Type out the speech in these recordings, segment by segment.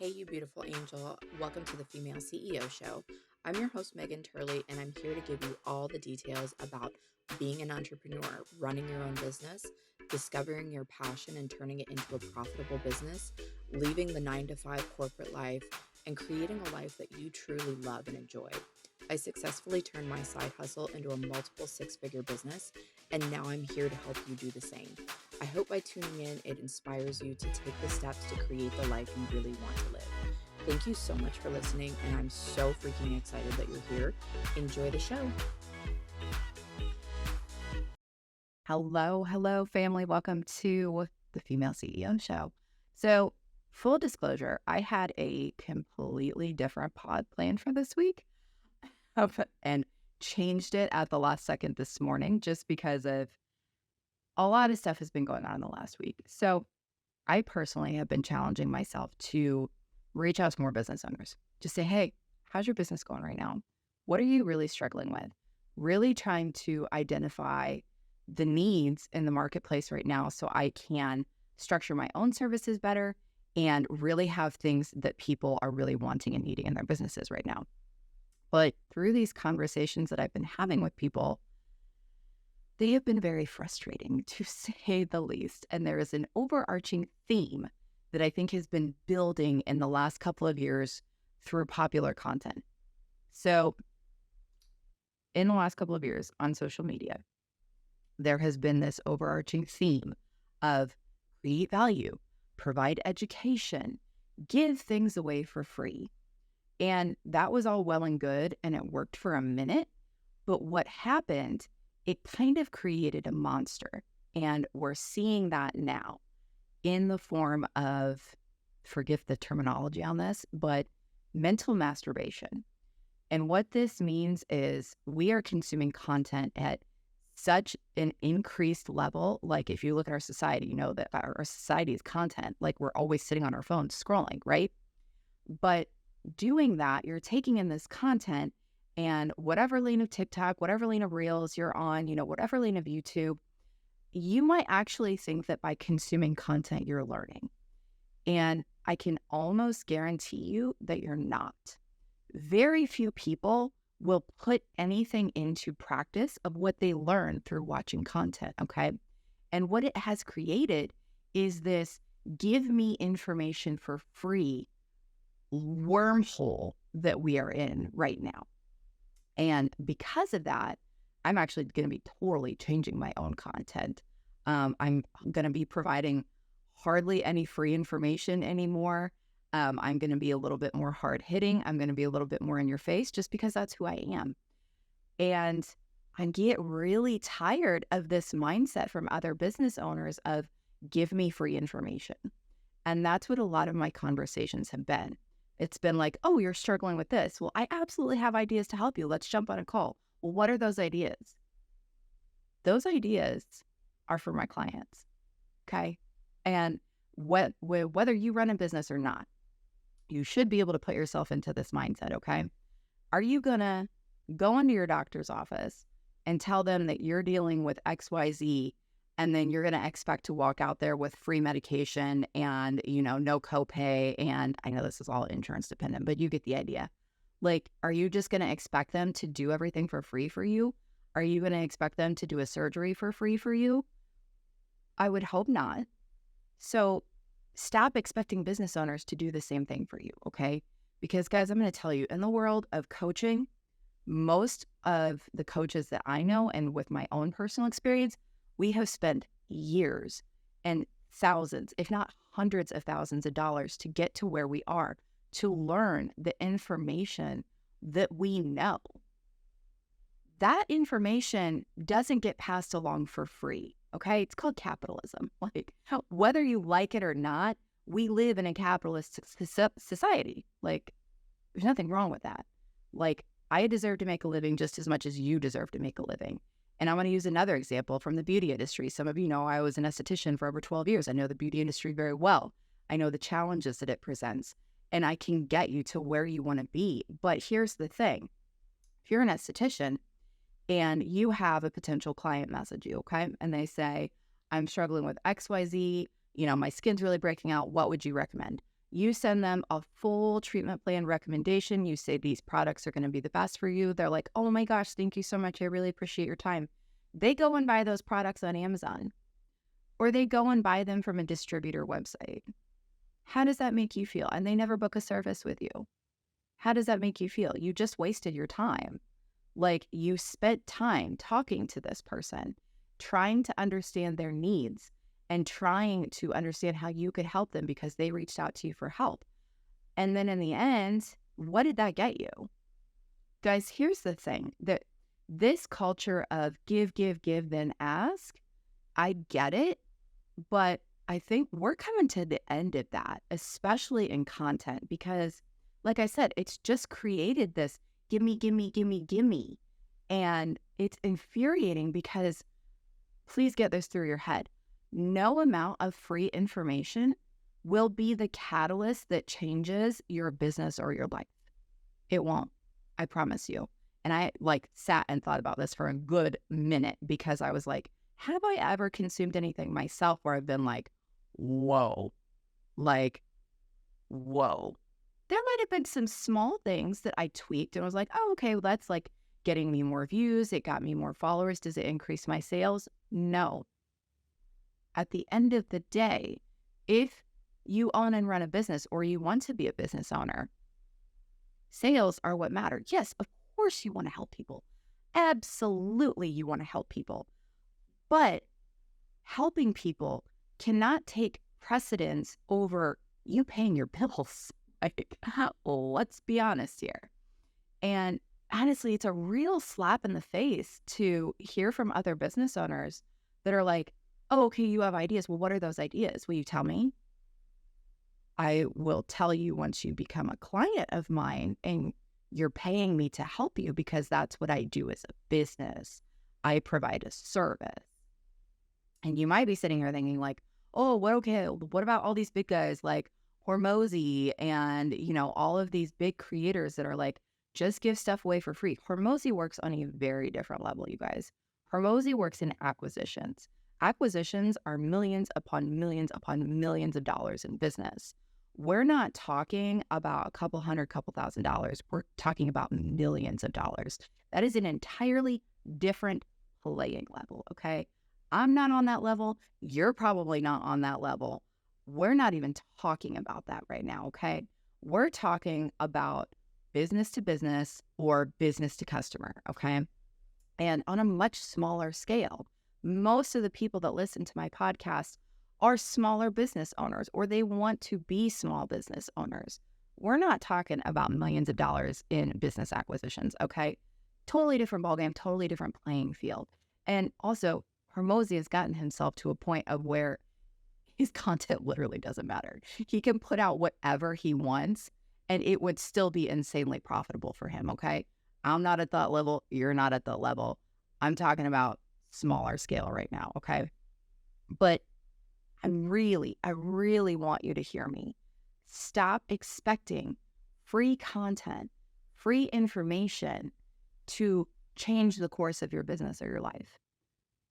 Hey, you beautiful angel. Welcome to the Female CEO Show. I'm your host, Megan Turley, and I'm here to give you all the details about being an entrepreneur, running your own business, discovering your passion and turning it into a profitable business, leaving the 9 to 5 corporate life, and creating a life that you truly love and enjoy. I successfully turned my side hustle into a multiple six-figure business, and now I'm here to help you do the same. I hope by tuning in, it inspires you to take the steps to create the life you really want to live. Thank you so much for listening, and I'm so freaking excited that you're here. Enjoy the show. Hello, family. Welcome to the Female CEO Show. So, full disclosure, I had a completely different pod plan for this week and changed it at the last second this morning just because of a lot of stuff has been going on in the last week. So, I personally have been challenging myself to reach out to more business owners. Just say, hey, how's your business going right now? What are you really struggling with? Really trying to identify the needs in the marketplace right now so I can structure my own services better and really have things that people are really wanting and needing in their businesses right now. But through these conversations that I've been having with people, they have been very frustrating, to say the least. And there is an overarching theme that I think has been building in the last couple of years through popular content. So in the last couple of years on social media, there has been this overarching theme of create value, provide education, give things away for free. And that was all well and good, and it worked for a minute. But what happened, it kind of created a monster. And we're seeing that now in the form of, forgive the terminology on this, but mental masturbation. And what this means is we are consuming content at such an increased level. Like if you look at our society, you know that our society is content. Like we're always sitting on our phones scrolling, right? But doing that, you're taking in this content and whatever lane of TikTok, whatever lane of Reels you're on, whatever lane of YouTube, you might actually think that by consuming content, you're learning. And I can almost guarantee you that you're not. Very few people will put anything into practice of what they learn through watching content, okay? And what it has created is this give me information for free wormhole that we are in right now. And because of that, I'm actually going to be totally changing my own content. I'm going to be providing hardly any free information anymore. I'm going to be a little bit more hard hitting. I'm going to be a little bit more in your face just because that's who I am. And I get really tired of this mindset from other business owners of give me free information. And that's what a lot of my conversations have been. It's been like, oh, you're struggling with this. Well, I absolutely have ideas to help you. Let's jump on a call. Well, what are those ideas? Those ideas are for my clients. Okay. And whether you run a business or not, you should be able to put yourself into this mindset. Okay. Are you going to go into your doctor's office and tell them that you're dealing with XYZ, and then you're going to expect to walk out there with free medication and, no copay? And I know this is all insurance dependent, but you get the idea. Like, are you just going to expect them to do everything for free for you? Are you going to expect them to do a surgery for free for you? I would hope not. So stop expecting business owners to do the same thing for you, okay? Because guys, I'm going to tell you, in the world of coaching, most of the coaches that I know, and with my own personal experience, we have spent years and thousands, if not hundreds of thousands of dollars to get to where we are, to learn the information that we know. That information doesn't get passed along for free, okay? It's called capitalism. Like, whether you like it or not, we live in a capitalist society. Like, there's nothing wrong with that. Like, I deserve to make a living just as much as you deserve to make a living. And I'm going to use another example from the beauty industry. Some of you know I was an esthetician for over 12 years. I know the beauty industry very well. I know the challenges that it presents, and I can get you to where you want to be. But here's the thing. If you're an esthetician and you have a potential client message you, okay, and they say, I'm struggling with XYZ, my skin's really breaking out. What would you recommend? You send them a full treatment plan recommendation. You say these products are going to be the best for you. They're like, oh my gosh, thank you so much. I really appreciate your time. They go and buy those products on Amazon, or they go and buy them from a distributor website. How does that make you feel? And they never book a service with you. How does that make you feel? You just wasted your time. Like, you spent time talking to this person, trying to understand their needs and trying to understand how you could help them because they reached out to you for help. And then in the end, what did that get you? Guys, here's the thing, that this culture of give, then ask, I get it, but I think we're coming to the end of that, especially in content, because like I said, it's just created this gimme. And it's infuriating because, please get this through your head, no amount of free information will be the catalyst that changes your business or your life. It won't. I promise you. And I sat and thought about this for a good minute because I was like, have I ever consumed anything myself where I've been like, whoa. There might have been some small things that I tweaked and was like, oh, okay, well, that's getting me more views. It got me more followers. Does it increase my sales? No. At the end of the day, if you own and run a business or you want to be a business owner, sales are what matter. Yes, of course you want to help people. Absolutely you want to help people. But helping people cannot take precedence over you paying your bills. Let's be honest here. And honestly, it's a real slap in the face to hear from other business owners that are like, oh, okay, you have ideas. Well, what are those ideas? Will you tell me? I will tell you once you become a client of mine and you're paying me to help you, because that's what I do as a business. I provide a service. And you might be sitting here thinking like, oh, what about all these big guys like Hormozi and, all of these big creators that are like, just give stuff away for free. Hormozi works on a very different level, you guys. Hormozi works in acquisitions. Acquisitions are millions upon millions upon millions of dollars in business. We're not talking about a couple hundred, couple $1,000s. We're talking about millions of dollars. That is an entirely different playing level, okay? I'm not on that level. You're probably not on that level. We're not even talking about that right now, okay? We're talking about business to business or business to customer, okay? And on a much smaller scale. Most of the people that listen to my podcast are smaller business owners, or they want to be small business owners. We're not talking about millions of dollars in business acquisitions, okay? Totally different ballgame, totally different playing field. And also, Hormozi has gotten himself to a point of where his content literally doesn't matter. He can put out whatever he wants, and it would still be insanely profitable for him, okay? I'm not at that level. You're not at that level. I'm talking about smaller scale right now, okay? But I really want you to hear me. Stop expecting free content, free information to change the course of your business or your life.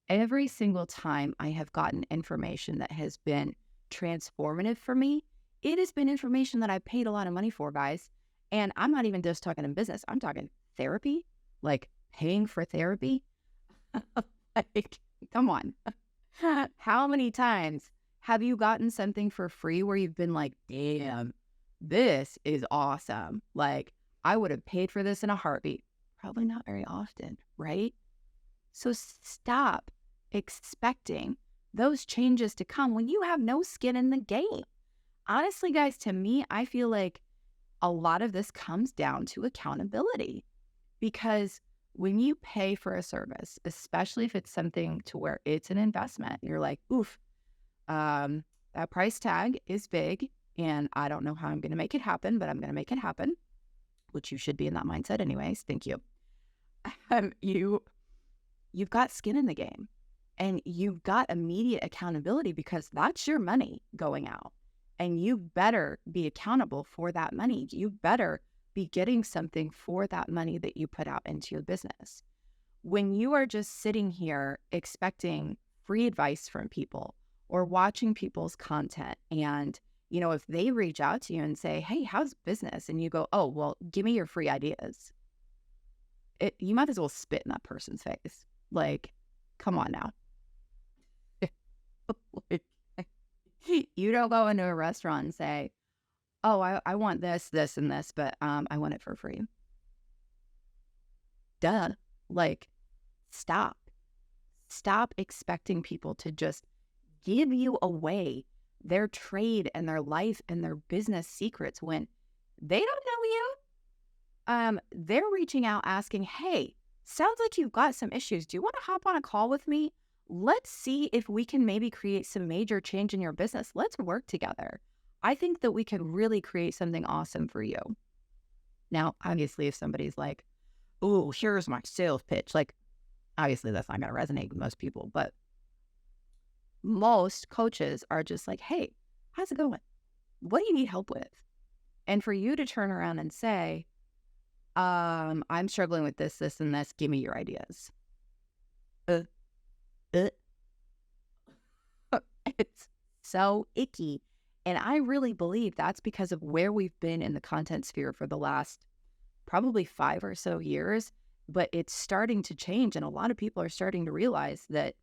Every single time I have gotten information that has been transformative for me, it has been information that I paid a lot of money for, guys. And I'm not even just talking in business. I'm talking therapy, like paying for therapy. Come on. How many times have you gotten something for free where you've been like, damn, this is awesome. Like, I would have paid for this in a heartbeat. Probably not very often, right? So stop expecting those changes to come when you have no skin in the game. Honestly, guys, to me, I feel like a lot of this comes down to accountability, because when you pay for a service, especially if it's something to where it's an investment, you're like, oof, that price tag is big and I don't know how I'm going to make it happen, but I'm going to make it happen, which you should be in that mindset anyways. Thank you. You've got skin in the game and you've got immediate accountability because that's your money going out, and you better be accountable for that money. You better be getting something for that money that you put out into your business. When you are just sitting here expecting free advice from people or watching people's content and, if they reach out to you and say, hey, how's business? And you go, oh, well, give me your free ideas. You might as well spit in that person's face. Like, come on now. Like, you don't go into a restaurant and say, oh, I want this, this, and this, but I want it for free. Duh. Like, stop. Stop expecting people to just give you away their trade and their life and their business secrets when they don't know you. They're reaching out asking, hey, sounds like you've got some issues. Do you want to hop on a call with me? Let's see if we can maybe create some major change in your business. Let's work together. I think that we can really create something awesome for you. Now, obviously, if somebody's like, oh, here's my sales pitch, like, obviously that's not going to resonate with most people, but most coaches are just like, hey, how's it going? What do you need help with? And for you to turn around and say, I'm struggling with this, this, and this. Give me your ideas. It's so icky. And I really believe that's because of where we've been in the content sphere for the last probably 5 or so years. But it's starting to change. And a lot of people are starting to realize that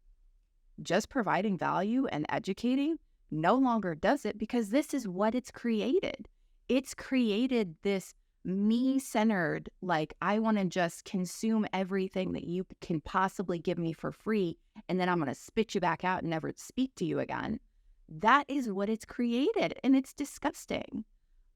just providing value and educating no longer does it, because this is what it's created. It's created this me-centered, like, I want to just consume everything that you can possibly give me for free, and then I'm going to spit you back out and never speak to you again. That is what it's created, and it's disgusting.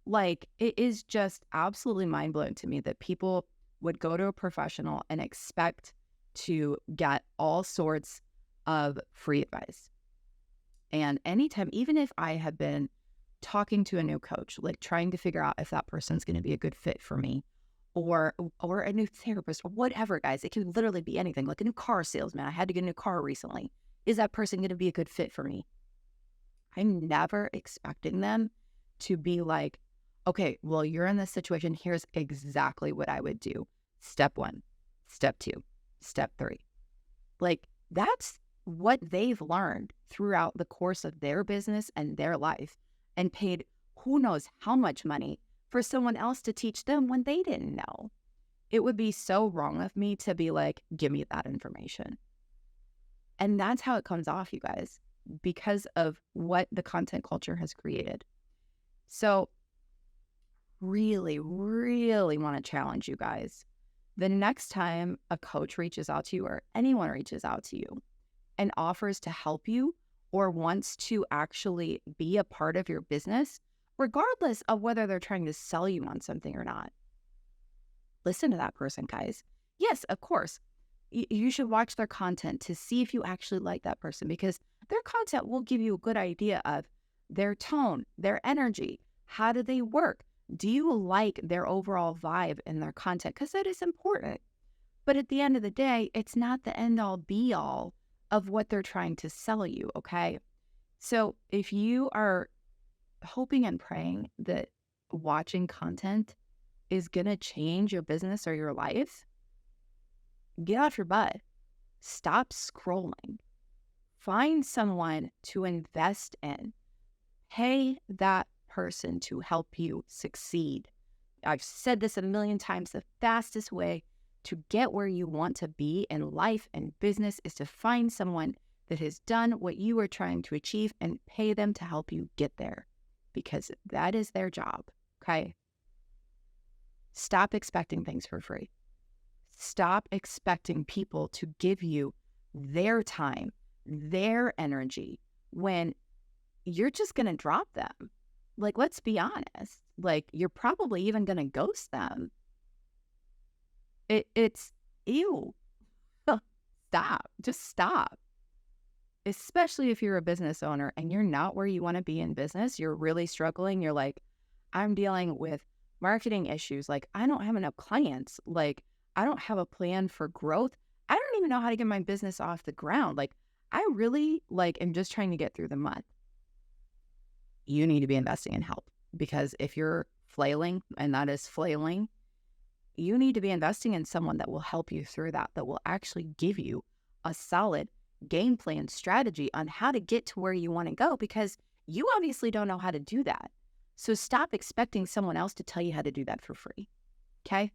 Like, it is just absolutely mind-blowing to me that people would go to a professional and expect to get all sorts of free advice. And anytime, even if I have been talking to a new coach, like trying to figure out if that person's going to be a good fit for me, or a new therapist, or whatever, guys, it can literally be anything, like a new car salesman. I had to get a new car recently. Is that person going to be a good fit for me? I'm never expecting them to be like, okay, well, you're in this situation. Here's exactly what I would do. Step 1, step 2, step 3. Like, that's what they've learned throughout the course of their business and their life, and paid who knows how much money for someone else to teach them when they didn't know. It would be so wrong of me to be like, give me that information. And that's how it comes off, you guys, because of what the content culture has created. So really, really want to challenge you guys. The next time a coach reaches out to you, or anyone reaches out to you and offers to help you, or wants to actually be a part of your business, regardless of whether they're trying to sell you on something or not, listen to that person, guys. Yes, of course, you should watch their content to see if you actually like that person, because their content will give you a good idea of their tone, their energy. How do they work? Do you like their overall vibe in their content? Because that is important. But at the end of the day, it's not the end all be all of what they're trying to sell you, okay? So if you are hoping and praying that watching content is going to change your business or your life, get off your butt. Stop scrolling. Find someone to invest in. Pay that person to help you succeed. I've said this a million times. The fastest way to get where you want to be in life and business is to find someone that has done what you are trying to achieve and pay them to help you get there, because that is their job, okay? Stop expecting things for free. Stop expecting people to give you their time, their energy, when you're just going to drop them. Like, let's be honest. Like, you're probably even going to ghost them. It's ew. Stop. Just stop. Especially if you're a business owner and you're not where you want to be in business, you're really struggling. You're like, I'm dealing with marketing issues. Like, I don't have enough clients. Like, I don't have a plan for growth. I don't even know how to get my business off the ground. Like, I really am just trying to get through the month. You need to be investing in help, because if you're flailing, and that is flailing, you need to be investing in someone that will help you through that will actually give you a solid game plan strategy on how to get to where you want to go, because You obviously don't know how to do that. So stop expecting someone else to tell you how to do that for free. Okay?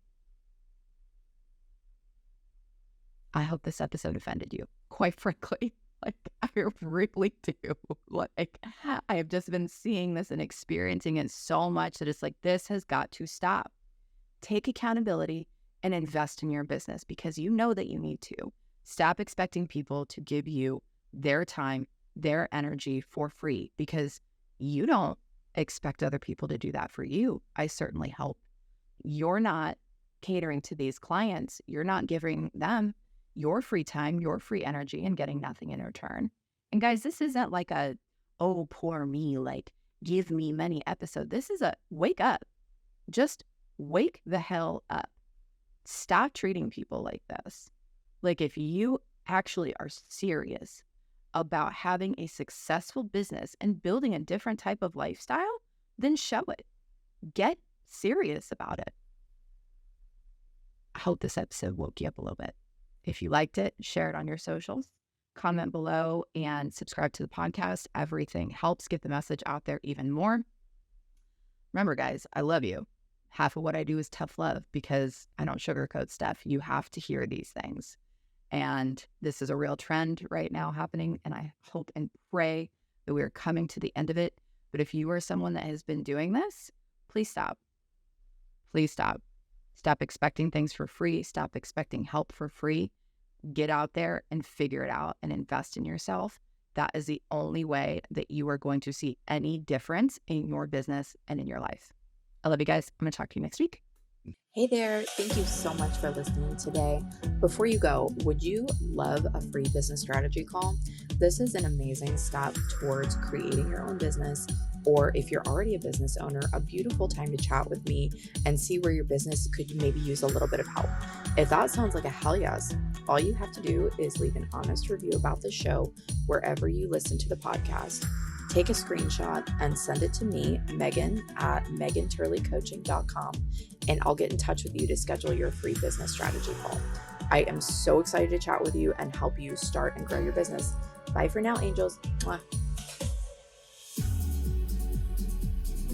I hope this episode offended you, quite frankly. Like, I really do. Like, I have just been seeing this and experiencing it so much that it's like, this has got to stop. Take accountability and invest in your business because you know that you need to. Stop expecting people to give you their time, their energy for free because you don't expect other people to do that for you. I certainly hope. You're not catering to these clients. You're not giving them your free time, your free energy, and getting nothing in return. And guys, this isn't like a, oh, poor me, like, give me money episode. This is a wake up. Just wake the hell up. Stop treating people like this. Like, if you actually are serious about having a successful business and building a different type of lifestyle, then show it. Get serious about it. I hope this episode woke you up a little bit. If you liked it, share it on your socials, comment below, and subscribe to the podcast. Everything helps get the message out there even more. Remember, guys, I love you. Half of what I do is tough love because I don't sugarcoat stuff. You have to hear these things. And this is a real trend right now happening. And I hope and pray that we're coming to the end of it. But if you are someone that has been doing this, please stop. Please stop. Stop expecting things for free. Stop expecting help for free. Get out there and figure it out and invest in yourself. That is the only way that you are going to see any difference in your business and in your life. I love you guys. I'm going to talk to you next week. Hey there, thank you so much for listening today. Before you go, would you love a free business strategy call? This is an amazing step towards creating your own business, or if you're already a business owner, a beautiful time to chat with me and see where your business could maybe use a little bit of help. If that sounds like a hell yes, all you have to do is leave an honest review about the show wherever you listen to the podcast. Take a screenshot and send it to me, Megan, at meganturleycoaching.com, and I'll get in touch with you to schedule your free business strategy call. I am so excited to chat with you and help you start and grow your business. Bye for now, angels. Mwah.